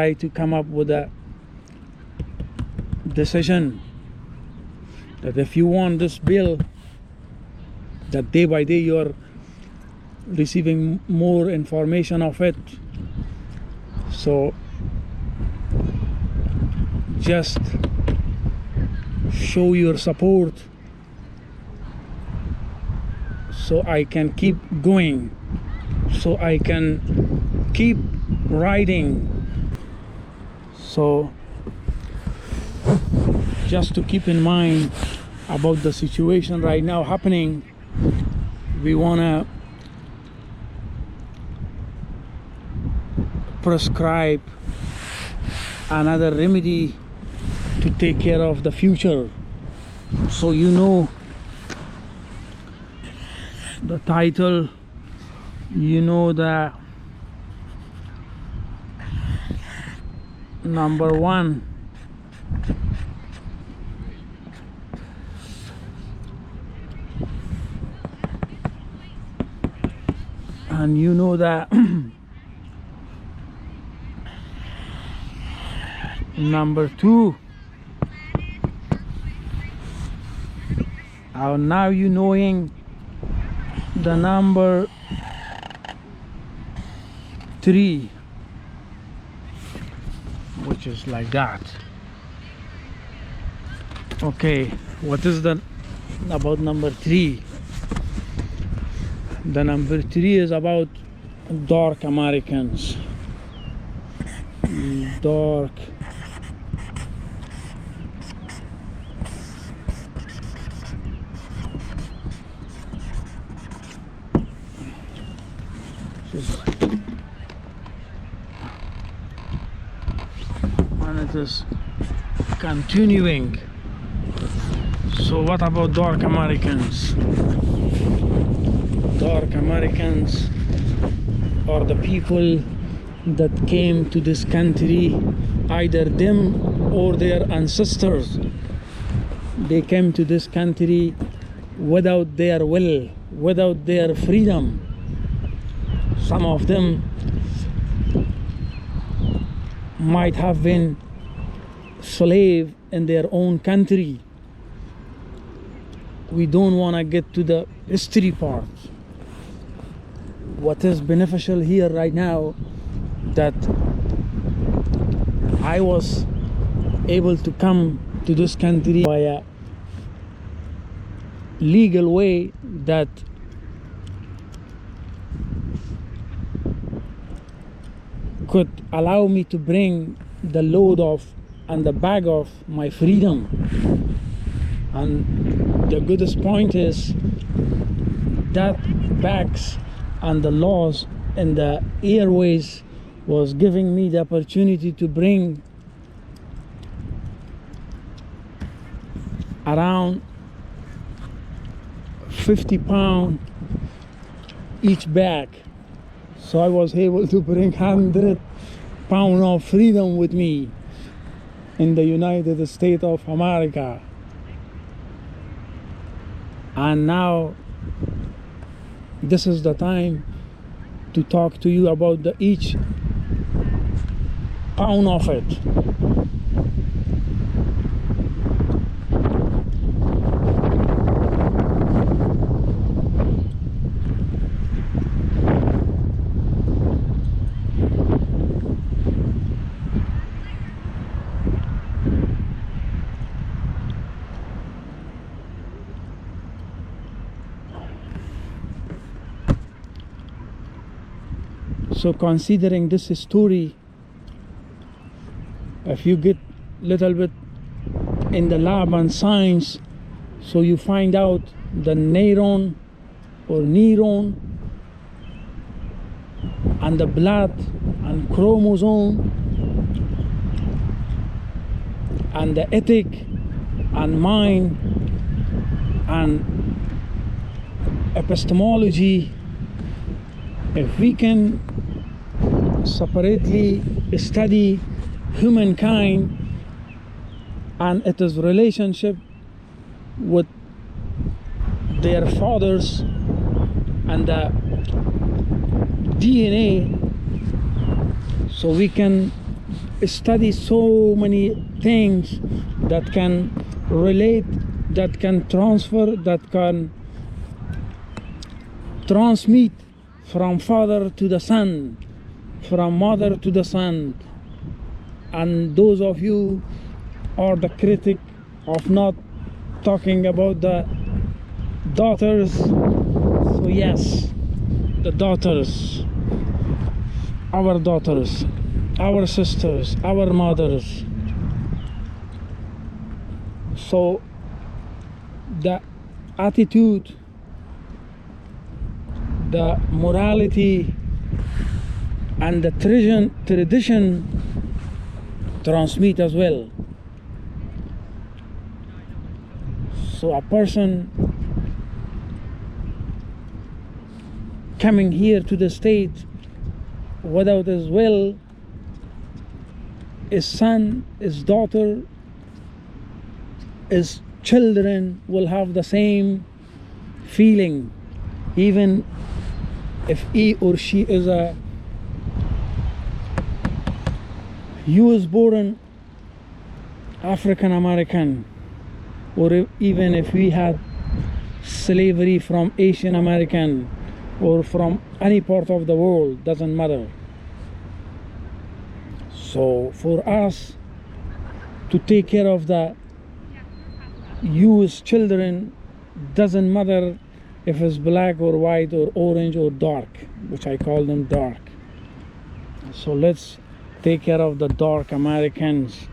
try to come up with a decision that if you want this bill, that day by day you're receiving more information of it. So just show your support so I can keep going, so I can keep writing. So just to keep in mind about the situation right now happening, we want to prescribe another remedy to take care of the future. So you know the title, you know the number one. And you know that number two. Now you knowing the number three, which is like that. Okay, what is the about number three? The number three is about dark Americans. Dark and it is continuing. So what about dark Americans? Dark Americans are the people that came to this country, either them or their ancestors. They came to this country without their will, without their freedom. Some of them might have been slave in their own country. We don't want to get to the history part. What is beneficial here right now, that I was able to come to this country by a legal way that could allow me to bring the load of and the bag of my freedom. And the goodest point is that bags and the laws and the airways was giving me the opportunity to bring around 50 pounds each bag. So I was able to bring 100 pounds of freedom with me in the United States of America. And now this is the time to talk to you about each pound of it. So considering this story, if you get little bit in the lab and science, so you find out the neuron or neuron and the blood and chromosome and the ethic and mind and epistemology, if we can separately study humankind and its relationship with their fathers and the DNA, so we can study so many things that can relate, that can transfer, that can transmit from father to the son, from mother to the son. And those of you are the critic of not talking about the daughters. So yes, the daughters, our sisters, our mothers. So the attitude, the morality, and the tradition transmit as well. So a person coming here to the state without his will, his son, his daughter, his children will have the same feeling, even if he or she is a US born African American, or even if we had slavery from Asian American or from any part of the world, doesn't matter. So for us to take care of the US children, doesn't matter if it's black or white or orange or dark, which I call them dark. So let's take care of the dark Americans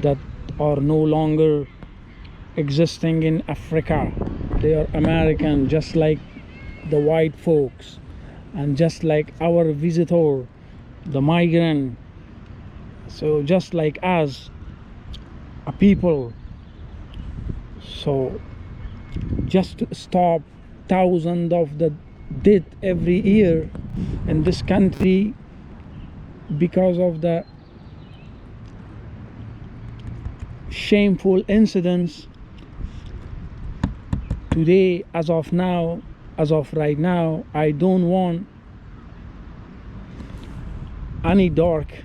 that are no longer existing in Africa. They are American, just like the white folks, and just like our visitor, the migrant. So just like us, a people. So just to stop thousands of the death every year in this country because of the shameful incidents. Today, as of right now, I don't want any dark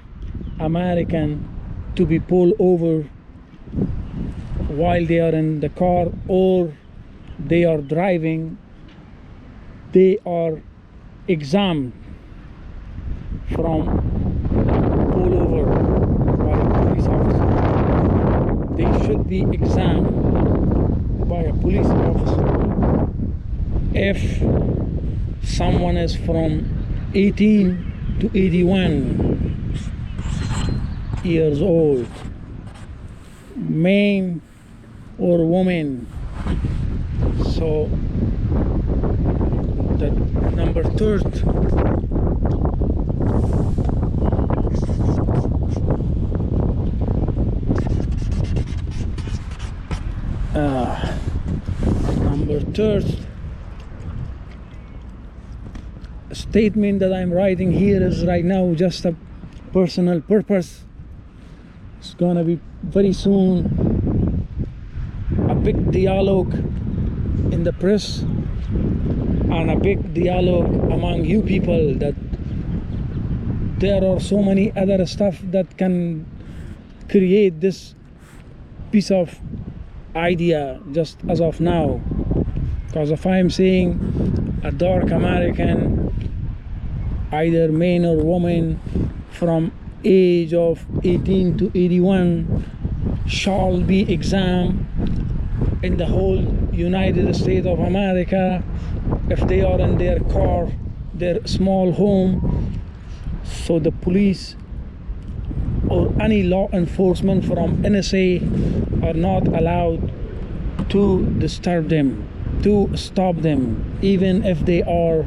American to be pulled over while they are in the car or they are driving. They are exempt from pullover by a police officer. They should be examined by a police officer. If someone is from 18 to 81 years old, man or woman, so the number third statement that I'm writing here is right now just a personal purpose. It's gonna be very soon a big dialogue in the press and a big dialogue among you people, that there are so many other stuff that can create this piece of idea just as of now. Because if I'm saying a dark American, either man or woman, from age of 18 to 81 shall be examined in the whole United States of America, if they are in their car, their small home, so the police or any law enforcement from NSA are not allowed to disturb them, to stop them, even if they are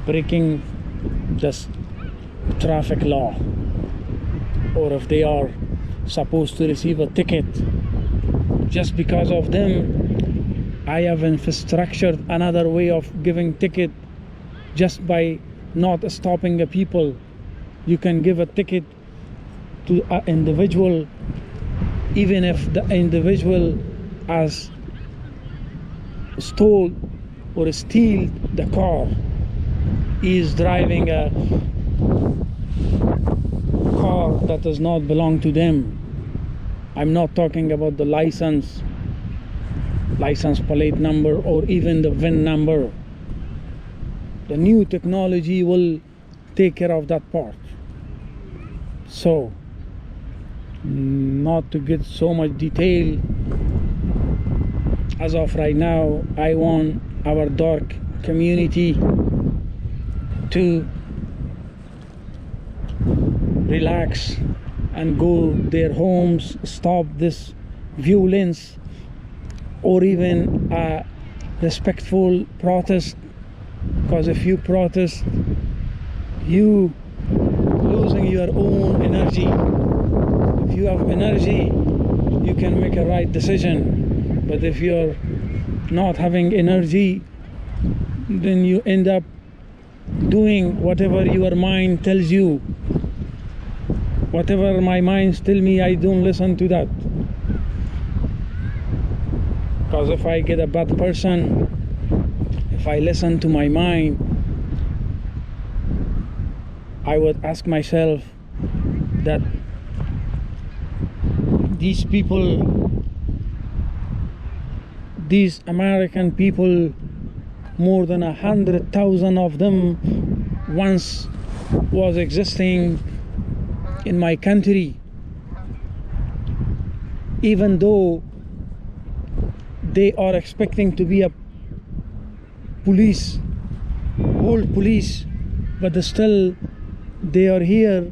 breaking this traffic law, or if they are supposed to receive a ticket. Just because of them, I have infrastructured another way of giving ticket. Just by not stopping the people, you can give a ticket to an individual, even if the individual has stole or steal the car. He is driving a car that does not belong to them. I'm not talking about the license plate number, or even the VIN number. The new technology will take care of that part. So, not to get so much detail, as of right now, I want our dark community to relax and go their homes, stop this violence, or even a respectful protest. Because if you protest, you losing your own energy. If you have energy, you can make a right decision. But if you're not having energy, then you end up doing whatever your mind tells you. Whatever my mind tells me, I don't listen to that. Because if I get a bad person, if I listen to my mind, I would ask myself that these people, these American people, more than 100,000 of them once was existing in my country. Even though they are expecting to be a police, old police, but still they are here,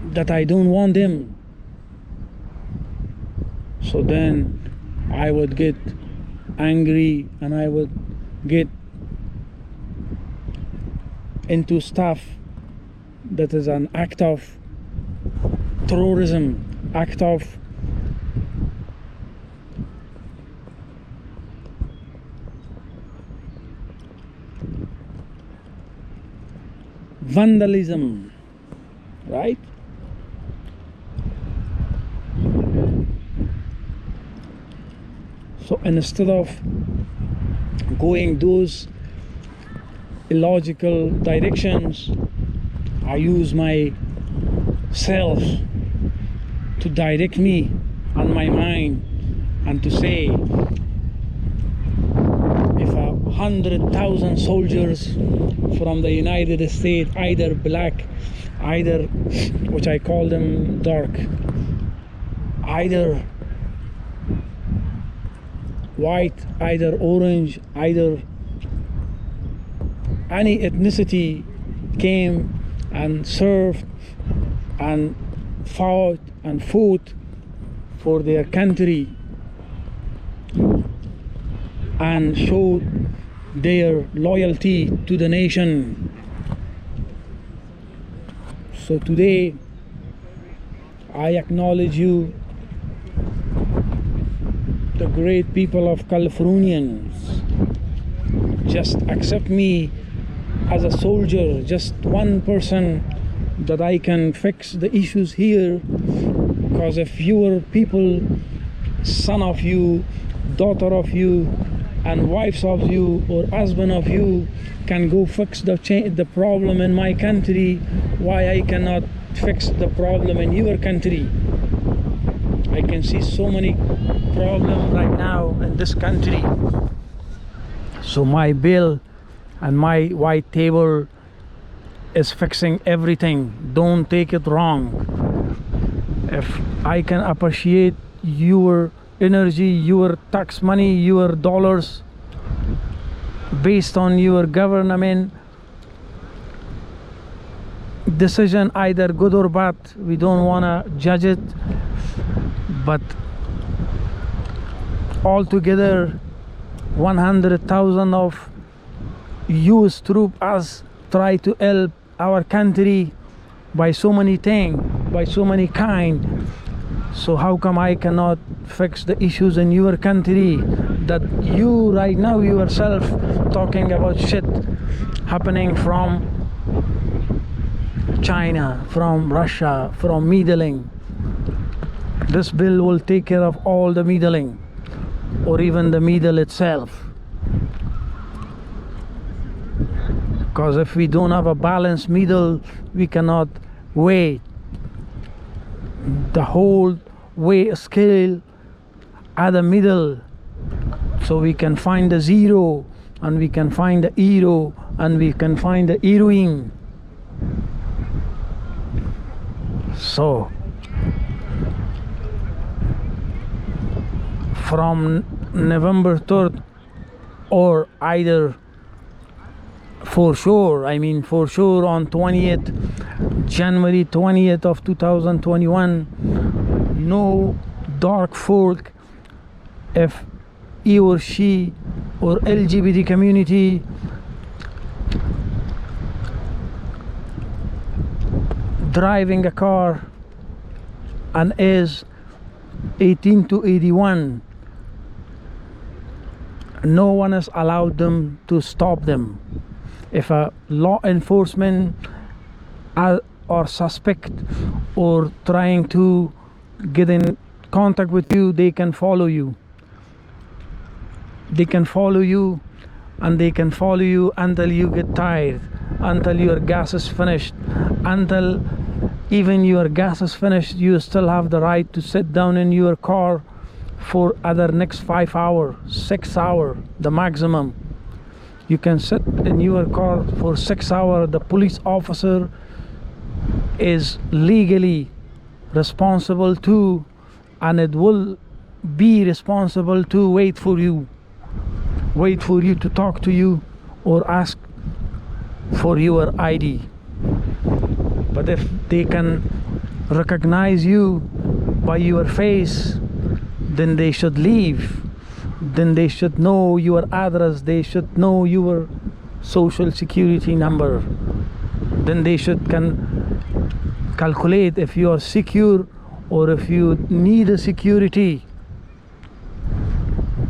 that I don't want them. So then I would get angry and I would get into stuff that is an act of terrorism, act of vandalism, right? So instead of going those illogical directions, I use myself to direct me and my mind, and to say, if 100,000 soldiers from the United States, either black, either, which I call them dark, either white, either orange, either any ethnicity, came and served and fought and fought for their country and showed their loyalty to the nation. So today I acknowledge you, the great people of Californians. Just accept me as a soldier, just one person, that I can fix the issues here. Because if your people, son of you, daughter of you, and wives of you, or husband of you, can go fix the problem in my country, why I cannot fix the problem in your country? I can see so many problems right now in this country. So my bill and my white table is fixing everything. Don't take it wrong. If I can appreciate your energy, your tax money, your dollars, based on your government decision, either good or bad, we don't want to judge it, but altogether 100,000 of US troops as try to help our country by so many things, by so many kind. So how come I cannot fix the issues in your country that you right now yourself talking about shit happening from China, from Russia, from meddling? This bill will take care of all the meddling, or even the meddle itself. Because if we don't have a balanced middle, we cannot weight, the whole weight scale at the middle, so we can find the zero, and we can find the hero, and we can find the heroine. So from November 3rd, or either for sure on 20th January 20th of 2021, no dark folk, if he or she or LGBT community driving a car and is 18 to 81, no one has allowed them to stop them. If a law enforcement or suspect or trying to get in contact with you, they can follow you. They can follow you, and they can follow you until you get tired, until your gas is finished, until even your gas is finished. You still have the right to sit down in your car for other next 5 hours, 6 hours, the maximum. You can sit in your car for 6 hours. The police officer is legally responsible too, and it will be responsible to wait for you to talk to you or ask for your ID. But if they can recognize you by your face, then they should leave. Then they should know your address, they should know your social security number. Then they should calculate if you are secure or if you need a security.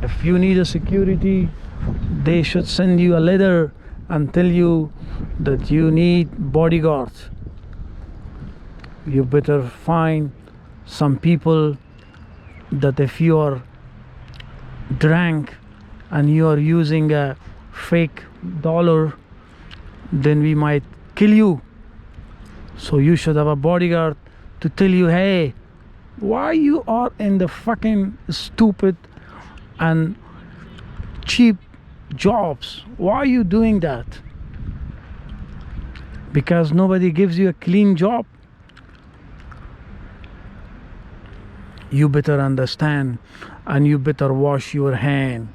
If you need a security, they should send you a letter and tell you that you need bodyguards. You better find some people that if you are drunk and you are using a fake dollar, then we might kill you. So you should have a bodyguard to tell you, hey, why you are in the fucking stupid and cheap jobs? Why are you doing that? Because nobody gives you a clean job? You better understand, and you better wash your hand.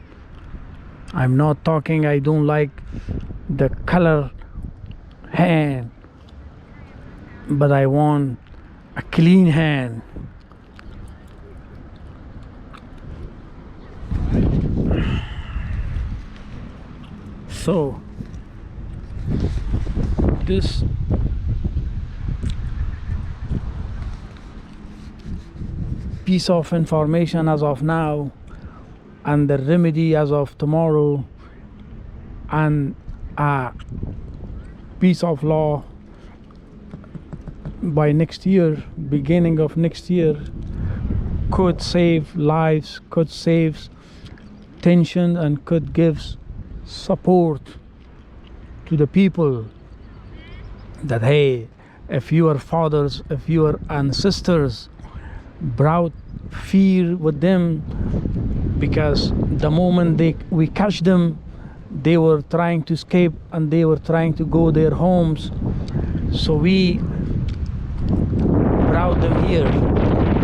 I'm not talking, I don't like the color hand, but I want a clean hand. So this piece of information as of now, and the remedy as of tomorrow, and a piece of law by next year, beginning of next year, could save lives, could save tension, and could give support to the people that, hey, if your fathers, if your ancestors brought fear with them, because the moment we catch them, they were trying to escape and they were trying to go their homes, so we brought them here.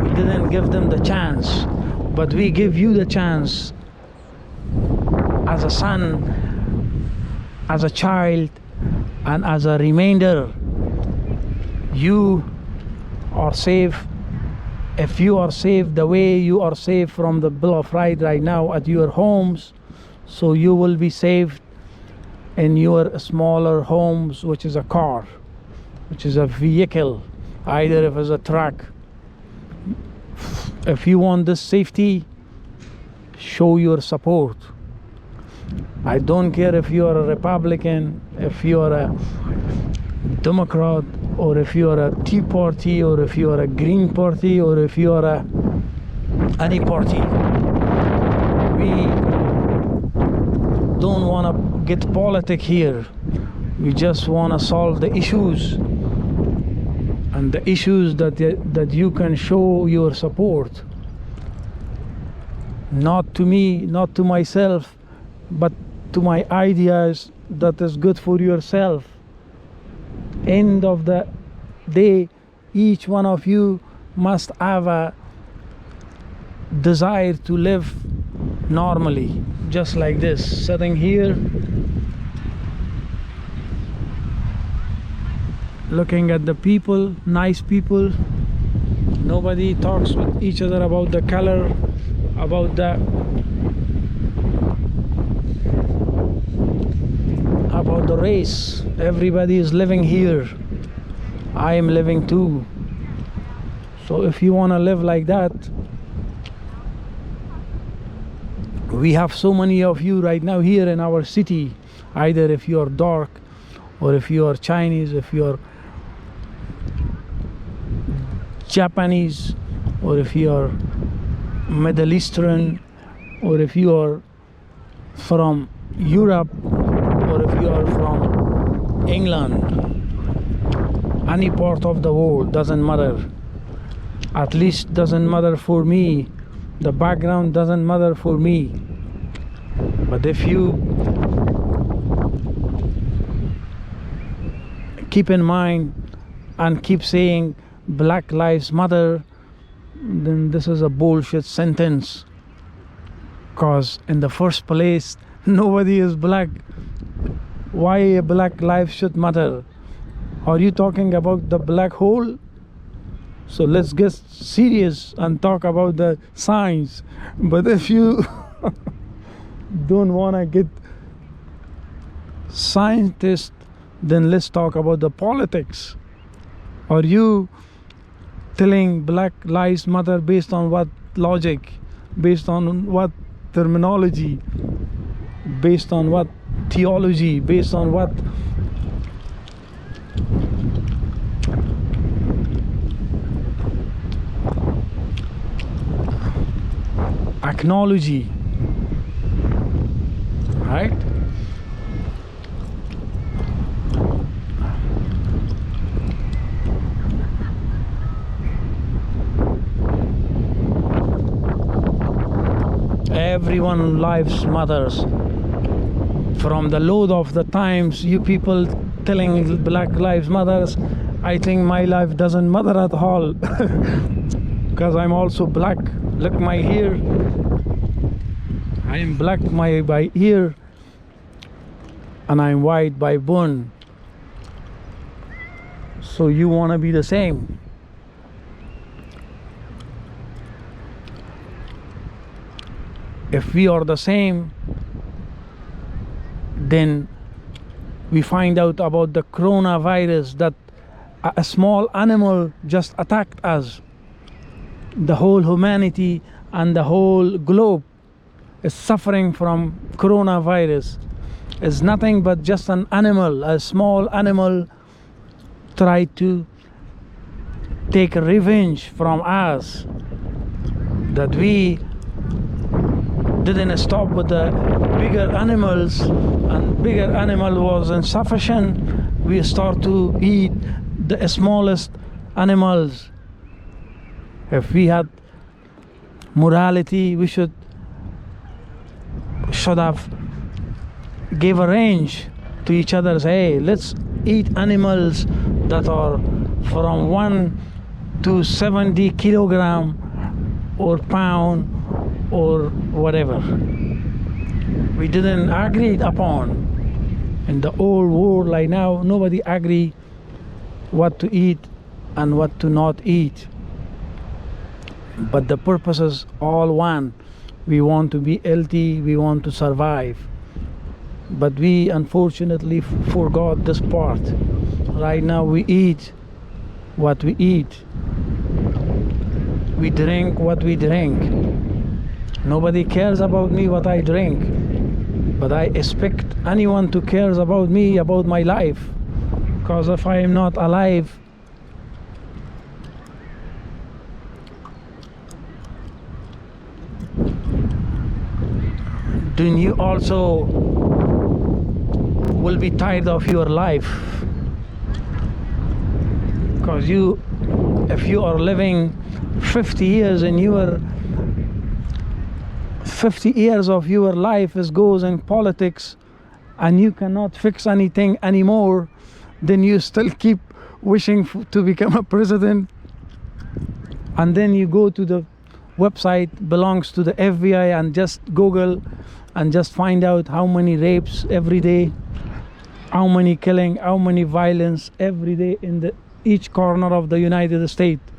We didn't give them the chance, but we give you the chance as a son, as a child, and as a reminder. You are safe. If you are safe the way you are safe from the Bill of Rights right now at your homes, so you will be safe in your smaller homes, which is a car, which is a vehicle, either if it's a truck. If you want this safety, show your support. I don't care if you are a Republican, if you are a Democrat, or if you are a Tea Party, or if you are a Green Party, or if you are any party. We don't want to get politic here. We just want to solve the issues. and the issues that you can show your support, not to me, not to myself, but to my ideas that is good for yourself. End of the day, each one of you must have a desire to live normally, just like this, sitting here, looking at the people, nice people. Nobody talks with each other about the color, about the race. Everybody is living here. I am living too. So if you want to live like that, we have so many of you right now here in our city. Either if you are dark, or if you are Chinese, if you are Japanese, or if you are Middle Eastern, or if you are from Europe, or if you are from England, any part of the world, doesn't matter. At least doesn't matter for me. The background doesn't matter for me. But if you keep in mind and keep saying Black Lives Matter, then this is a bullshit sentence. Cause in the first place, nobody is black. Why a black life should matter? Are you talking about the black hole? So let's get serious and talk about the science. But if you don't want to get scientist, then let's talk about the politics. Are you telling Black Lives Matter based on what logic, based on what terminology, based on what theology, based on what technology, right? Everyone's lives matters. From the load of the times you people telling Black Lives Matters, I think my life doesn't matter at all. Because I'm also black. Look my hair. I am black by ear, and I'm white by bone. So you want to be the same. If we are the same, then we find out about the coronavirus, that a small animal just attacked us. The whole humanity and the whole globe is suffering from coronavirus. It's nothing but just an animal, a small animal tried to take revenge from us, that we didn't stop with the bigger animals, and bigger animal was insufficient. We start to eat the smallest animals. If we had morality, we should have give a range to each other. Hey, let's eat animals that are from 1 to 70 kilogram or pound or whatever. We didn't agree upon. In the old world like now, nobody agree what to eat and what to not eat. But the purpose is all one. We want to be healthy, we want to survive. But we unfortunately forgot this part. Right now we eat what we eat. We drink what we drink. Nobody cares about me what I drink. But I expect anyone to cares about me, about my life. Because if I am not alive, then you also will be tired of your life. Because if you are living 50 years and 50 years of your life goes in politics, and you cannot fix anything anymore, then you still keep wishing to become a president. And then you go to the website belongs to the FBI and just Google and just find out how many rapes every day, how many killing, how many violence every day in each corner of the United States.